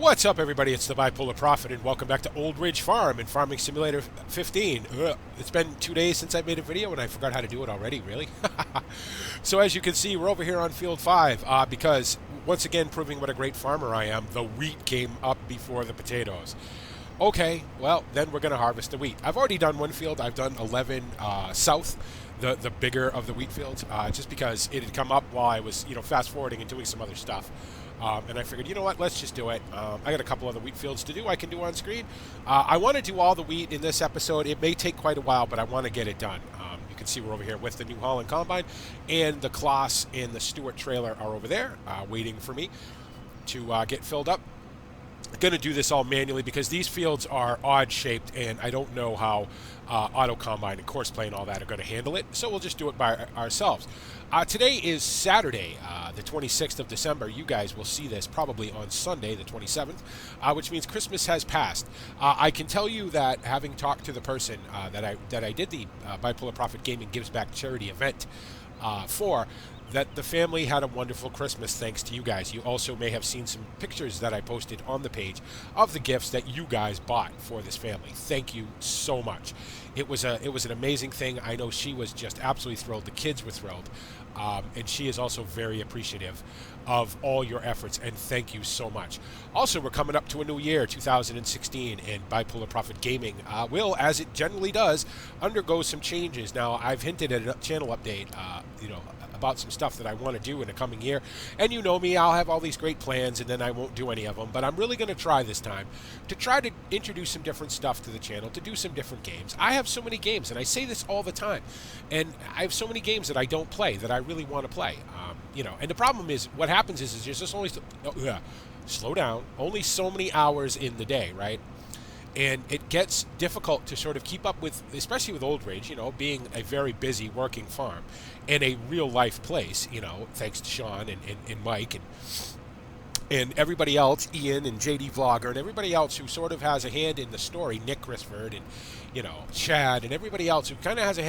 What's up, everybody? It's the Bipolar Prophet, and welcome back to Old Ridge Farm in Farming Simulator 15. It's been 2 days since I made a video, and I forgot how to do it already, really. So as you can see, we're over here on Field 5, because, once again, proving what a great farmer I am, the wheat came up before the potatoes. Okay, well, then we're going to harvest the wheat. I've already done one field. I've done 11 south, the bigger of the wheat fields, just because it had come up while I was, fast-forwarding and doing some other stuff. And I figured, you know what, let's just do it. I got a couple other wheat fields to do I can do on screen. I want to do all the wheat in this episode. It may take quite a while, but I want to get it done. You can see we're over here with the New Holland Combine, and the Kloss and the Stewart trailer are over there waiting for me to get filled up. I'm going to do this all manually because these fields are odd-shaped, and I don't know how Auto Combine and Course Play and all that are going to handle it, so we'll just do it by ourselves. Today is Saturday, the 26th of December. You guys will see this probably on Sunday, the 27th, which means Christmas has passed. I can tell you that, having talked to the person that I did the Bipolar Prophet Gaming Gives Back charity event for, that the family had a wonderful Christmas thanks to you guys. You also may have seen some pictures that I posted on the page of the gifts that you guys bought for this family. Thank you so much. It was an amazing thing. I know she was just absolutely thrilled. The kids were thrilled. And she is also very appreciative of all your efforts, and thank you so much. Also, we're coming up to a new year, 2016, and Bipolar Prophet Gaming will, as it generally does, undergo some changes. Now, I've hinted at a channel update, about some stuff that I want to do in the coming year. And you know me, I'll have all these great plans and then I won't do any of them. But I'm really going to try this time to try to introduce some different stuff to the channel, to do some different games. I have so many games, and I say this all the time. And I have so many games that I don't play that I really want to play. And the problem is, what happens is there's just only, slow down, only so many hours in the day, right? And it gets difficult to sort of keep up with, especially with Old Ridge, being a very busy working farm and a real-life place, thanks to Sean and Mike and everybody else, Ian and JD Vlogger, and everybody else who sort of has a hand in the story, Nick Crisford and, Chad and everybody else who kind of has a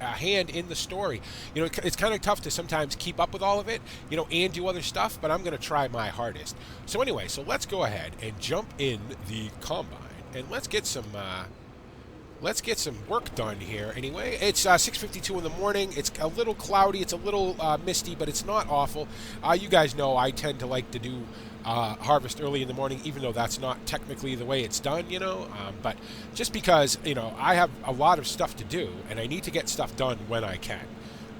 hand in the story. It's kind of tough to sometimes keep up with all of it, and do other stuff, but I'm going to try my hardest. So anyway, so let's go ahead and jump in the Combine. And let's get some work done here. Anyway, it's 6:52 in the morning. It's a little cloudy. It's a little misty, but it's not awful. You guys know I tend to like to do harvest early in the morning, even though that's not technically the way it's done. But just because I have a lot of stuff to do, and I need to get stuff done when I can.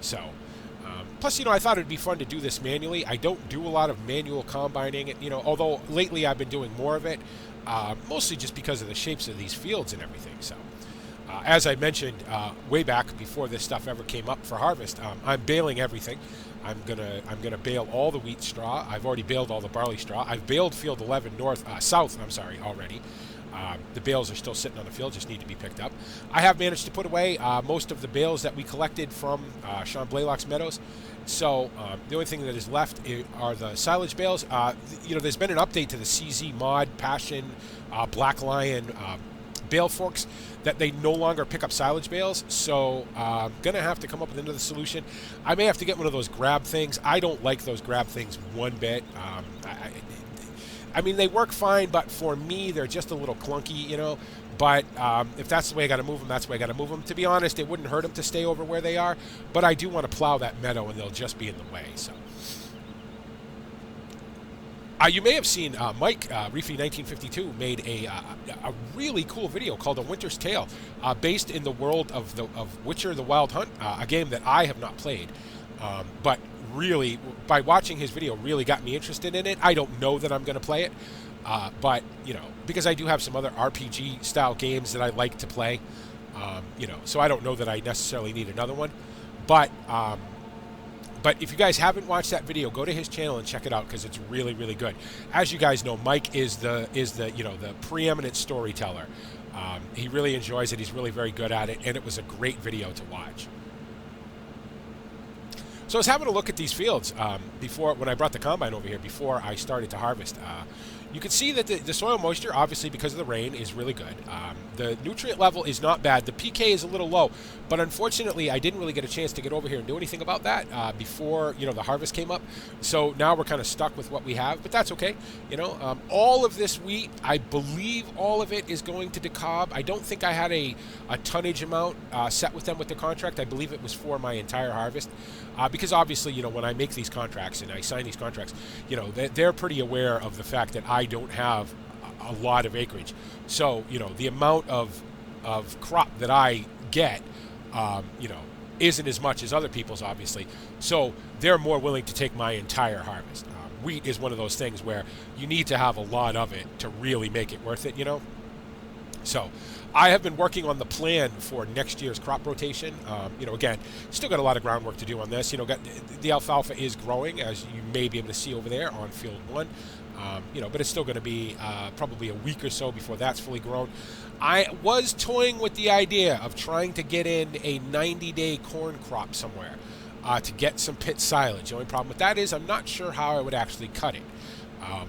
So. Plus, I thought it'd be fun to do this manually. I don't do a lot of manual combining, although lately I've been doing more of it, mostly just because of the shapes of these fields and everything. So, as I mentioned way back before this stuff ever came up for harvest, I'm baling everything. I'm gonna bale all the wheat straw. I've already baled all the barley straw. I've baled field 11 south. I'm sorry, already. The bales are still sitting on the field, just need to be picked up. I have managed to put away most of the bales that we collected from Sean Blaylock's meadows. So the only thing that is left are the silage bales. There's been an update to the CZ Mod, Passion, Black Lion bale forks that they no longer pick up silage bales. So I'm going to have to come up with another solution. I may have to get one of those grab things. I don't like those grab things one bit. I mean, they work fine, but for me, they're just a little clunky, But if that's the way I got to move them, that's the way I got to move them. To be honest, it wouldn't hurt them to stay over where they are, but I do want to plow that meadow, and they'll just be in the way. So, you may have seen Mike Reefy 1952 made a really cool video called "A Winter's Tale," based in the world of Witcher: The Wild Hunt, a game that I have not played, but really, by watching his video, really got me interested in it. I don't know that I'm going to play it, but, because I do have some other RPG-style games that I like to play, so I don't know that I necessarily need another one. But if you guys haven't watched that video, go to his channel and check it out, because it's really, really good. As you guys know, Mike is the preeminent storyteller. He really enjoys it. He's really very good at it, and it was a great video to watch. So I was having a look at these fields when I brought the combine over here before I started to harvest. you can see that the soil moisture, obviously because of the rain, is really good. The nutrient level is not bad. The PK is a little low, but unfortunately I didn't really get a chance to get over here and do anything about that before the harvest came up. So now we're kind of stuck with what we have, but that's okay. All of this wheat, I believe all of it is going to DeKalb. I don't think I had a tonnage amount set with them with the contract. I believe it was for my entire harvest, because obviously when I make these contracts and I sign these contracts, they're pretty aware of the fact that I don't have a lot of acreage. So the amount of crop that I get isn't as much as other people's, obviously. So they're more willing to take my entire harvest. Wheat is one of those things where you need to have a lot of it to really make it worth it. So I have been working on the plan for next year's crop rotation. Again, still got a lot of groundwork to do on this. The alfalfa is growing, as you may be able to see over there on field 1. But it's still going to be probably a week or so before that's fully grown. I was toying with the idea of trying to get in a 90-day corn crop somewhere to get some pit silage. The only problem with that is I'm not sure how I would actually cut it.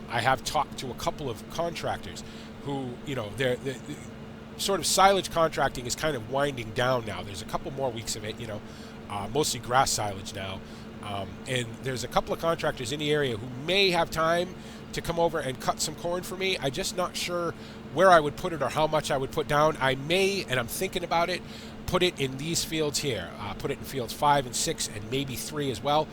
I have talked to a couple of contractors who, they're sort of silage contracting is kind of winding down now. There's a couple more weeks of it, mostly grass silage now. And there's a couple of contractors in the area who may have time to come over and cut some corn for me. I'm just not sure where I would put it or how much I would put down. I may, and I'm thinking about it, put it in these fields here. Put it in fields 5 and 6 and maybe 3 as well,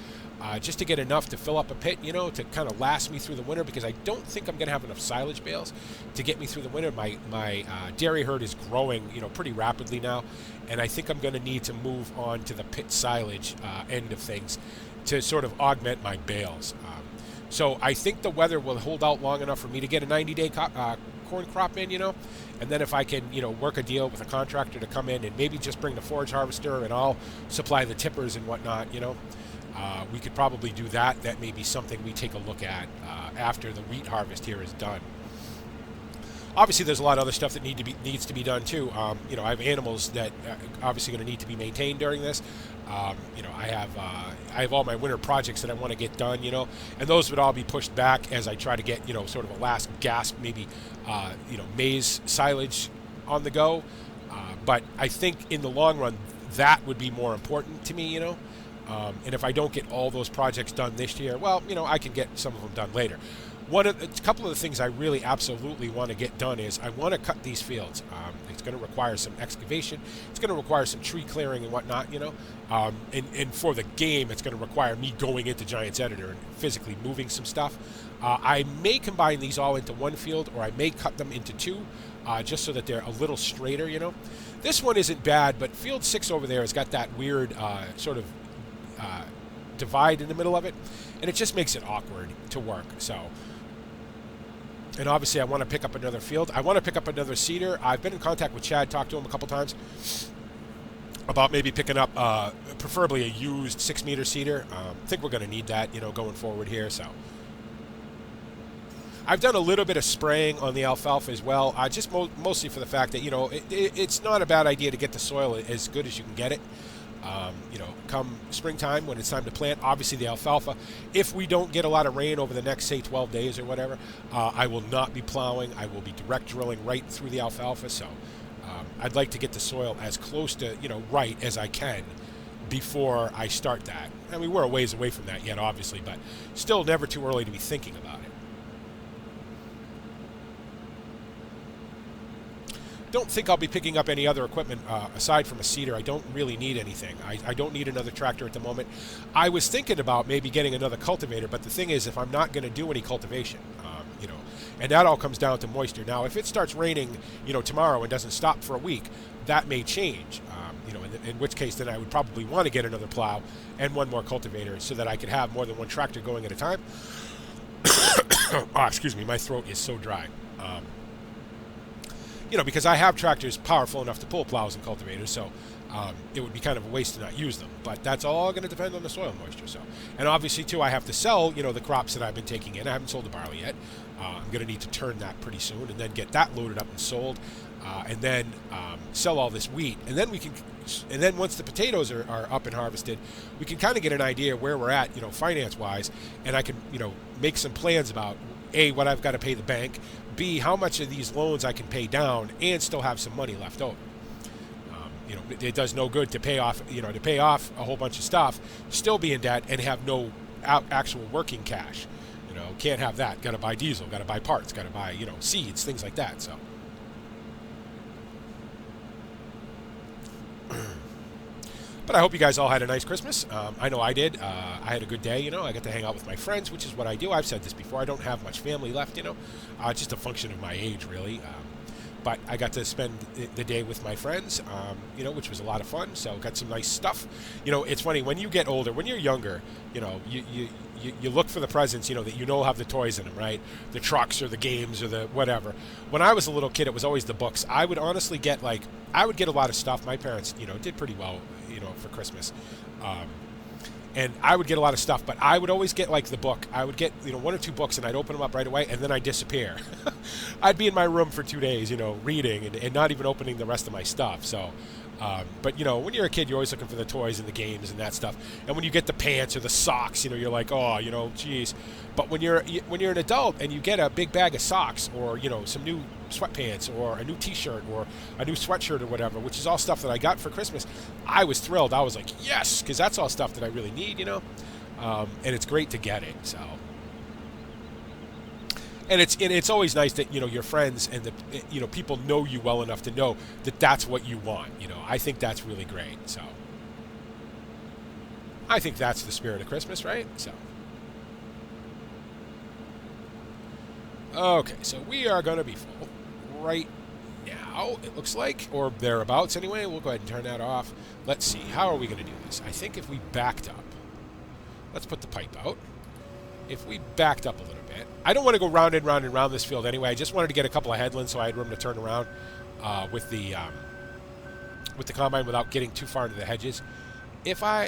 just to get enough to fill up a pit, to kind of last me through the winter, because I don't think I'm going to have enough silage bales to get me through the winter. My dairy herd is growing, pretty rapidly now, and I think I'm going to need to move on to the pit silage end of things to sort of augment my bales. So I think the weather will hold out long enough for me to get a 90-day corn crop in, and then if I can, work a deal with a contractor to come in and maybe just bring the forage harvester and I'll supply the tippers and whatnot, we could probably do that. That may be something we take a look at after the wheat harvest here is done. Obviously, there's a lot of other stuff that needs to be done too. I have animals that are obviously going to need to be maintained during this. I have all my winter projects that I want to get done, and those would all be pushed back as I try to get, sort of a last gasp, maybe, maize silage on the go. But I think in the long run, that would be more important to me, and if I don't get all those projects done this year, well, I can get some of them done later. A couple of the things I really absolutely want to get done is I want to cut these fields. It's going to require some excavation. It's going to require some tree clearing and whatnot, and for the game, it's going to require me going into Giants Editor and physically moving some stuff. I may combine these all into one field, or I may cut them into 2, just so that they're a little straighter, This one isn't bad, but field 6 over there has got that weird sort of divide in the middle of it, and it just makes it awkward to work. And obviously I want to pick up another field. I want to pick up another seeder. I've been in contact with Chad, talked to him a couple times about maybe picking up preferably a used 6-meter seeder. I think we're going to need that, going forward here. So I've done a little bit of spraying on the alfalfa as well, just mostly for the fact that, it's not a bad idea to get the soil as good as you can get it. Come springtime when it's time to plant, obviously the alfalfa, if we don't get a lot of rain over the next, say, 12 days or whatever, I will not be plowing. I will be direct drilling right through the alfalfa. So I'd like to get the soil as close to, right as I can before I start that. I mean, we're a ways away from that yet, obviously, but still never too early to be thinking about it. Don't think I'll be picking up any other equipment aside from a seeder. I don't really need anything. I don't need another tractor at the moment. I was thinking about maybe getting another cultivator, but the thing is, if I'm not going to do any cultivation, and that all comes down to moisture. Now, if it starts raining, tomorrow and doesn't stop for a week, that may change. In which case, then I would probably want to get another plow and one more cultivator so that I could have more than one tractor going at a time. Excuse me, my throat is so dry. Because I have tractors powerful enough to pull plows and cultivators, so it would be kind of a waste to not use them. But that's all going to depend on the soil moisture. So, and obviously, too, I have to sell, the crops that I've been taking in. I haven't sold the barley yet. I'm going to need to turn that pretty soon and then get that loaded up and sold, and then sell all this wheat. And then once the potatoes are up and harvested, we can kind of get an idea where we're at, finance-wise, and I can, make some plans about, A, what I've got to pay the bank, B, how much of these loans I can pay down and still have some money left over. It does no good to pay off, a whole bunch of stuff, still be in debt, and have no actual working cash. Can't have that. Got to buy diesel, got to buy parts, got to buy, seeds, things like that. So, but I hope you guys all had a nice Christmas. I know I did. I had a good day. I got to hang out with my friends, which is what I do. I've said this before. I don't have much family left. Just a function of my age, really. But I got to spend the day with my friends, which was a lot of fun. So got some nice stuff. It's funny when you get older. When you're younger, you look for the presents, that have the toys in them, right? The trucks or the games or the whatever. When I was a little kid, it was always the books. I would honestly get I would get a lot of stuff. My parents, did pretty well, for Christmas. And I would get a lot of stuff, but I would always get the book. I would get, 1 or 2 books, and I'd open them up right away, and then I'd disappear. I'd be in my room for 2 days, reading and not even opening the rest of my stuff. So, but when you're a kid, you're always looking for the toys and the games and that stuff. And when you get the pants or the socks, you're like, oh, geez. But when you're an adult and you get a big bag of socks or some new sweatpants or a new T-shirt or a new sweatshirt or whatever, which is all stuff that I got for Christmas, I was thrilled. I was like, yes, because that's all stuff that I really need, and it's great to get it. So, and it's always nice that your friends and the people know you well enough to know that that's what you want. I think that's really great. So, I think that's the spirit of Christmas, right? So. Okay, so we are going to be full right now, it looks like, or thereabouts anyway. We'll go ahead and turn that off. Let's see, how are we going to do this? I think if we backed up, let's put the pipe out. If we backed up a little bit, I don't want to go round and round and round this field anyway. I just wanted to get a couple of headlands so I had room to turn around with the combine without getting too far into the hedges. If I,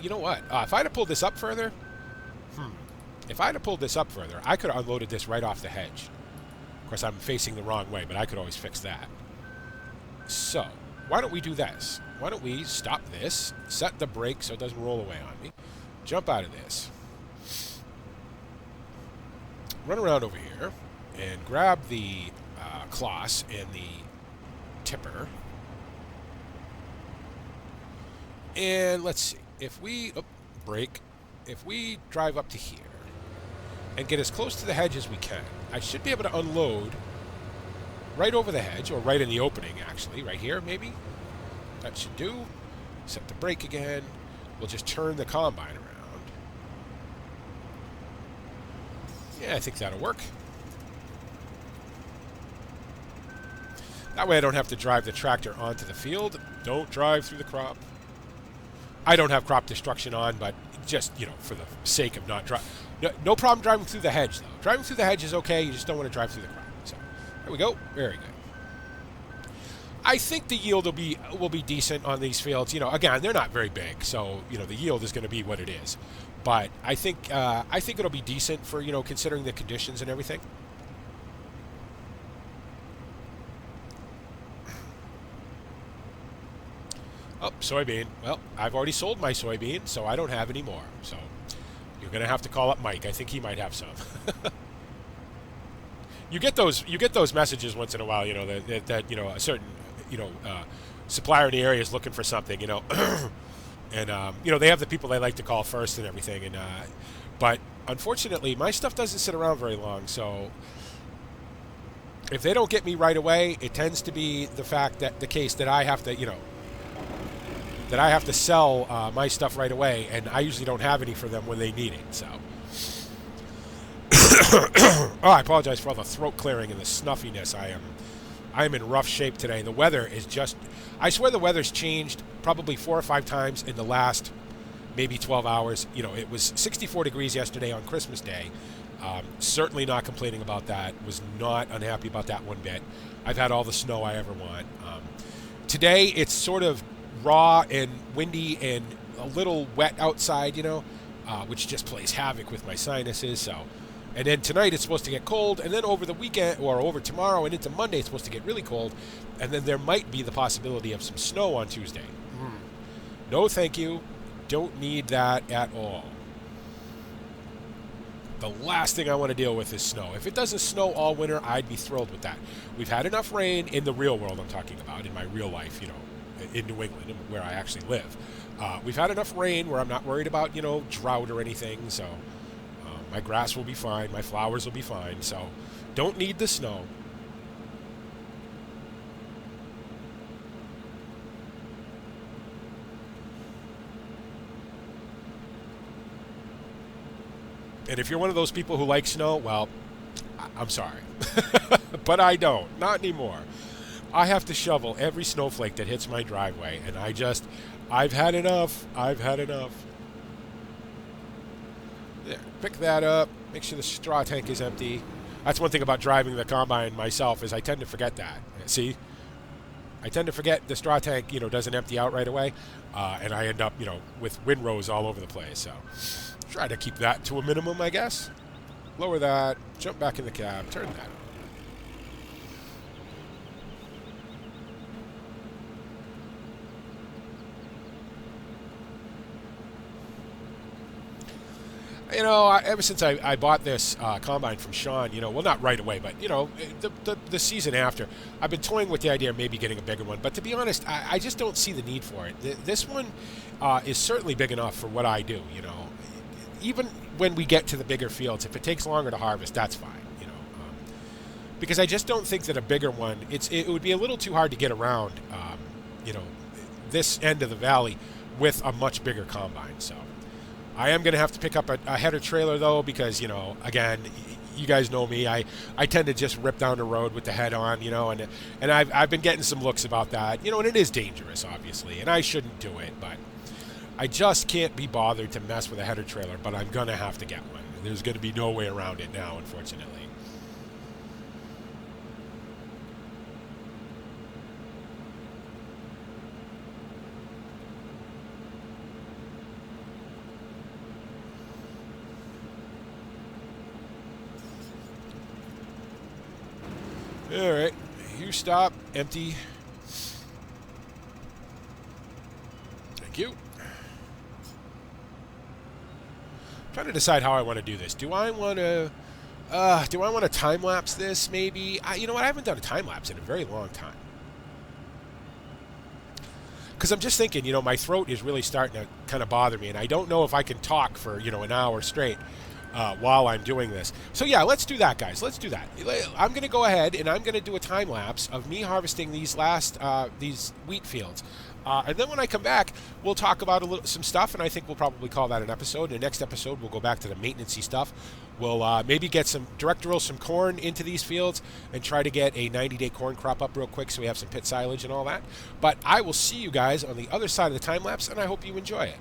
you know what? If I'd have pulled this up further, If I'd have pulled this up further, I could have unloaded this right off the hedge. Of course, I'm facing the wrong way, but I could always fix that. So, why don't we do this? Why don't we stop this, set the brake so it doesn't roll away on me, jump out of this, run around over here, and grab the cloth and the tipper. And let's see, if we, brake, if we drive up to here, and get as close to the hedge as we can, I should be able to unload right over the hedge, or right in the opening, actually, right here, maybe. That should do. Set the brake again. We'll just turn the combine around. Yeah, I think that'll work. That way I don't have to drive the tractor onto the field. Don't drive through the crop. I don't have crop destruction on, but just, for the sake of not driving. No problem driving through the hedge, though. Driving through the hedge is okay. You just don't want to drive through the crop. So, there we go. Very good. I think the yield will be decent on these fields. Again, they're not very big, so the yield is going to be what it is. But I think it'll be decent for considering the conditions and everything. Oh, soybean. Well, I've already sold my soybean, so I don't have any more. So you're going to have to call up Mike. I think he might have some. You get those messages once in a while, that a certain supplier in the area is looking for something, and they have the people they like to call first and everything, and but unfortunately my stuff doesn't sit around very long, so if they don't get me right away, it tends to be the case that I have to that I have to sell my stuff right away, and I usually don't have any for them when they need it. So, oh, I apologize for all the throat clearing and the snuffiness. I am in rough shape today. The weather is just—I swear the weather's changed probably 4 or 5 times in the last maybe 12 hours. It was 64 degrees yesterday on Christmas Day. Certainly not complaining about that. Was not unhappy about that one bit. I've had all the snow I ever want. Today it's sort of raw and windy and a little wet outside, which just plays havoc with my sinuses. So, and then tonight it's supposed to get cold, and then over the weekend or over tomorrow and into Monday it's supposed to get really cold, and then there might be the possibility of some snow on Tuesday. No, thank you. Don't need that at all. The last thing I want to deal with is snow. If it doesn't snow all winter, I'd be thrilled with that. We've had enough rain in the real world, I'm talking about, in my real life, in New England, where I actually live. We've had enough rain where I'm not worried about, drought or anything, so my grass will be fine, my flowers will be fine, so don't need the snow. And if you're one of those people who like snow, well, I'm sorry. But I don't. Not anymore. I have to shovel every snowflake that hits my driveway, and I've had enough. I've had enough. There, pick that up. Make sure the straw tank is empty. That's one thing about driving the combine myself, is I tend to forget that. See? I tend to forget the straw tank, doesn't empty out right away, and I end up, with windrows all over the place, so try to keep that to a minimum, I guess. Lower that, jump back in the cab, turn that on. Ever since I bought this combine from Sean, well, not right away, but, the season after, I've been toying with the idea of maybe getting a bigger one. But to be honest, I just don't see the need for it. This one is certainly big enough for what I do, Even when we get to the bigger fields, if it takes longer to harvest, that's fine, because I just don't think that a bigger one, it would be a little too hard to get around, this end of the valley with a much bigger combine, so. I am going to have to pick up a header trailer, though, because, again, you guys know me. I tend to just rip down the road with the head on, and I've been getting some looks about that, and it is dangerous, obviously, and I shouldn't do it, but I just can't be bothered to mess with a header trailer, but I'm going to have to get one. There's going to be no way around it now, unfortunately. All right, you stop, empty. Thank you. I'm trying to decide how I want to do this. Do I want to time lapse this? Maybe. You know what? I haven't done a time lapse in a very long time. Because I'm just thinking, my throat is really starting to kind of bother me, and I don't know if I can talk for an hour straight. While I'm doing this. So yeah, let's do that, guys. Let's do that. I'm going to go ahead and I'm going to do a time lapse of me harvesting these these wheat fields. And then when I come back, we'll talk about some stuff, and I think we'll probably call that an episode. In the next episode, we'll go back to the maintenance-y stuff. We'll maybe get some some corn into these fields and try to get a 90-day corn crop up real quick so we have some pit silage and all that. But I will see you guys on the other side of the time lapse, and I hope you enjoy it.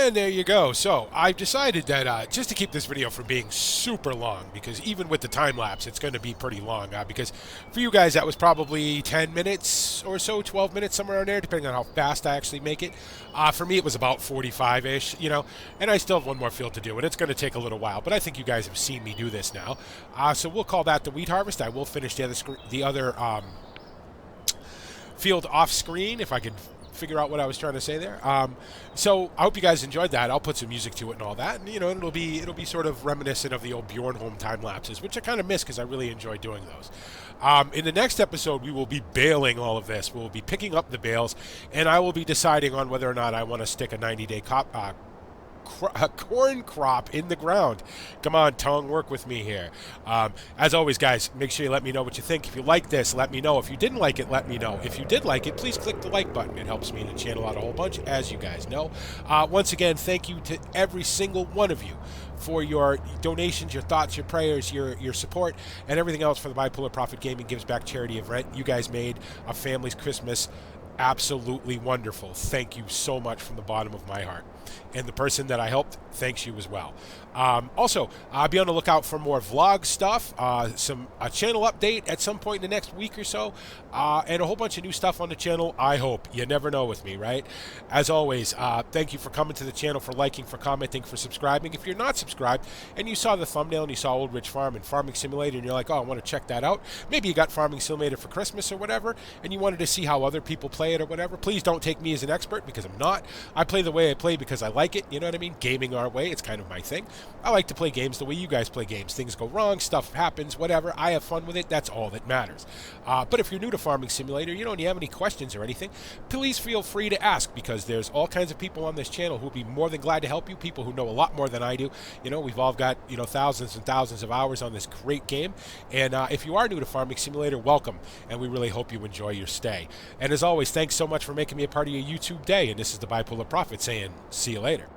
And there you go. So I've decided that just to keep this video from being super long, because even with the time lapse, it's going to be pretty long. Because for you guys, that was probably 10 minutes or so, 12 minutes, somewhere around there, depending on how fast I actually make it. For me, it was about 45-ish, you know, and I still have one more field to do, and it's going to take a little while. But I think you guys have seen me do this now. So we'll call that the wheat harvest. I will finish the other field off screen if I can figure out what I was trying to say there. So I hope you guys enjoyed that. I'll put some music to it and all that, and you know, it'll be sort of reminiscent of the old Bjornholm time lapses, which I kind of miss because I really enjoy doing those. In the next episode, we will be baling all of this. We'll be picking up the bales, and I will be deciding on whether or not I want to stick a 90-day corn crop in the ground. Come on, tongue, work with me here. As always, guys, make sure you let me know what you think. If you like this, let me know. If you didn't like it, let me know. If you did like it, please click the like button. It helps me to channel out a whole bunch, as you guys know. Once again, thank you to every single one of you for your donations, your thoughts, your prayers, your support, and everything else for the Bipolar Profit Gaming Gives Back charity event. You guys made a family's Christmas absolutely wonderful. Thank you so much from the bottom of my heart. And the person that I helped thanks you as well. Also, be on the lookout for more vlog stuff, a channel update at some point in the next week or so, and a whole bunch of new stuff on the channel, I hope. You never know with me, right? As always, thank you for coming to the channel, for liking, for commenting, for subscribing. If you're not subscribed and you saw the thumbnail and you saw Old Ridge Farm and Farming Simulator and you're like, oh, I want to check that out. Maybe you got Farming Simulator for Christmas or whatever, and you wanted to see how other people play it or whatever. Please don't take me as an expert, because I'm not. I play the way I play because I like it, you know what I mean? Gaming our way, it's kind of my thing. I like to play games the way you guys play games. Things go wrong, stuff happens, whatever. I have fun with it. That's all that matters. But if you're new to Farming Simulator, you know, and you have any questions or anything, please feel free to ask, because there's all kinds of people on this channel who will be more than glad to help you, people who know a lot more than I do. You know, we've all got, you know, thousands and thousands of hours on this great game. And if you are new to Farming Simulator, welcome. And we really hope you enjoy your stay. And as always, thanks so much for making me a part of your YouTube day. And this is the Bipolar Prophet saying, see you later.